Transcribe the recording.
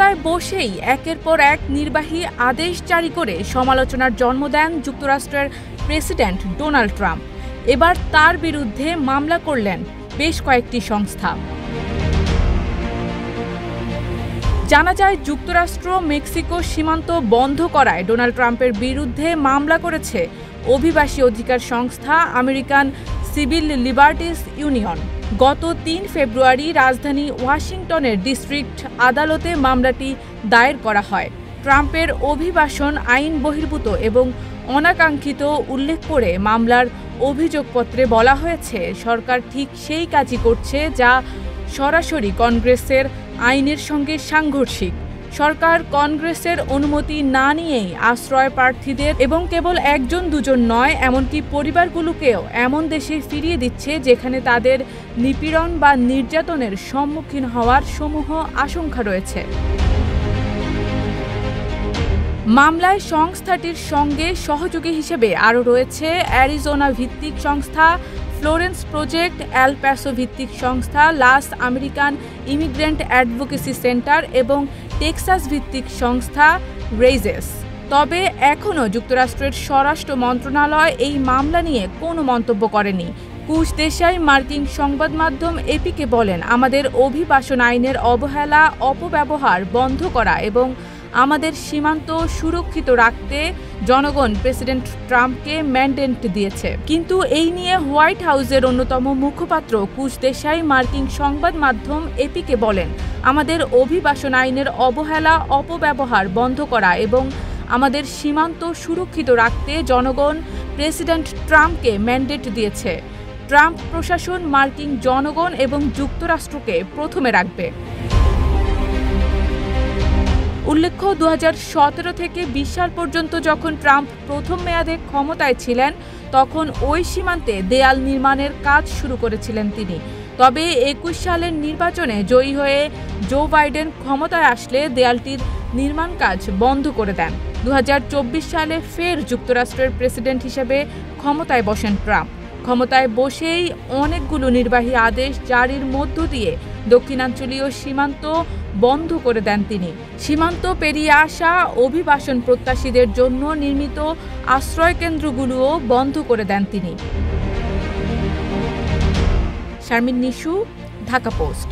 ক্ষমতায় বসেই একের পর এক নির্বাহী আদেশ জারি করে সমালোচনার জন্ম দেন যুক্তরাষ্ট্রের প্রেসিডেন্ট ডোনাল্ড ট্রাম্প। এবার তার বিরুদ্ধে মামলা করলেন বেশ কয়েকটি সংস্থা। জানা যায়, যুক্তরাষ্ট্র মেক্সিকো সীমান্ত বন্ধ করায় ডোনাল্ড ট্রাম্পের বিরুদ্ধে মামলা করেছে অভিবাসী অধিকার সংস্থা আমেরিকান সিভিল লিবার্টিস ইউনিয়ন। গত ৩ ফেব্রুয়ারি রাজধানী ওয়াশিংটনের ডিস্ট্রিক্ট আদালতে মামলাটি দায়ের করা হয়। ট্রাম্পের অভিবাসন আইন বহির্ভূত এবং অনাকাঙ্ক্ষিত উল্লেখ করে মামলার অভিযোগপত্রে বলা হয়েছে, সরকার ঠিক সেই কাজই করছে যা সরাসরি কংগ্রেসের আইনের সঙ্গে সাংঘর্ষিক। সরকার কংগ্রেসের অনুমতি না নিয়েই আশ্রয় প্রার্থীদের এবং কেবল একজন দুজন নয়, এমনকি পরিবারগুলোকেও এমন দেশে ফিরিয়ে দিচ্ছে যেখানে তাদের নিপীড়ন বা নির্যাতনের সম্মুখীন হওয়ার সমূহ আশঙ্কা রয়েছে। মামলায় সংস্থাটির সঙ্গে সহযোগী হিসেবে আরও রয়েছে অ্যারিজোনা ভিত্তিক সংস্থা ফ্লোরেন্স প্রজেক্ট, এল প্যাসো ভিত্তিক সংস্থা লাস আমেরিকান ইমিগ্রেন্ট অ্যাডভোকেসি সেন্টার এবং টেক্সাস ভিত্তিক সংস্থা রেইজেস। তবে এখনও যুক্তরাষ্ট্রের স্বরাষ্ট্র মন্ত্রণালয় এই মামলা নিয়ে কোনো মন্তব্য করেনি। কুশ দেশাই মার্কিন সংবাদ মাধ্যম এপিকে বলেন, আমাদের অভিবাসন আইনের অবহেলা, অপব্যবহার বন্ধ করা এবং আমাদের সীমান্ত সুরক্ষিত রাখতে জনগণ প্রেসিডেন্ট ট্রাম্পকে ম্যান্ডেট দিয়েছে। কিন্তু এই নিয়ে হোয়াইট হাউসের অন্যতম মুখপাত্র কুশ দেশাই মার্কিন সংবাদ মাধ্যম এপিকে বলেন, আমাদের অভিবাসন আইনের অবহেলা, অপব্যবহার বন্ধ করা এবং আমাদের সীমান্ত সুরক্ষিত রাখতে জনগণ প্রেসিডেন্ট ট্রাম্পকে ম্যান্ডেট দিয়েছে। ট্রাম্প প্রশাসন মার্কিন জনগণ এবং যুক্তরাষ্ট্রকে প্রথমে রাখবে। উল্লেখ্য, ২০১৭ থেকে ২০ সাল পর্যন্ত যখন ট্রাম্প প্রথম মেয়াদে ক্ষমতায় ছিলেন, তখন ওই সীমান্তে দেয়াল নির্মাণের কাজ শুরু করেছিলেন তিনি। তবে ২১ সালের নির্বাচনে জয়ী হয়ে জো বাইডেন ক্ষমতায় আসলে দেয়ালটির নির্মাণ কাজ বন্ধ করে দেন। ২০২৪ সালে ফের যুক্তরাষ্ট্রের প্রেসিডেন্ট হিসেবে ক্ষমতায় বসেন ট্রাম্প। ক্ষমতায় বসেই অনেকগুলো নির্বাহী আদেশ জারির মধ্য দিয়ে দক্ষিণাঞ্চলীয় সীমান্ত বন্ধ করে দেন তিনি। সীমান্ত পেরিয়ে আসা অভিবাসন প্রত্যাশীদের জন্য নির্মিত আশ্রয়কেন্দ্রগুলোও বন্ধ করে দেন তিনি। শারমিন নিশু, ঢাকা পোস্ট।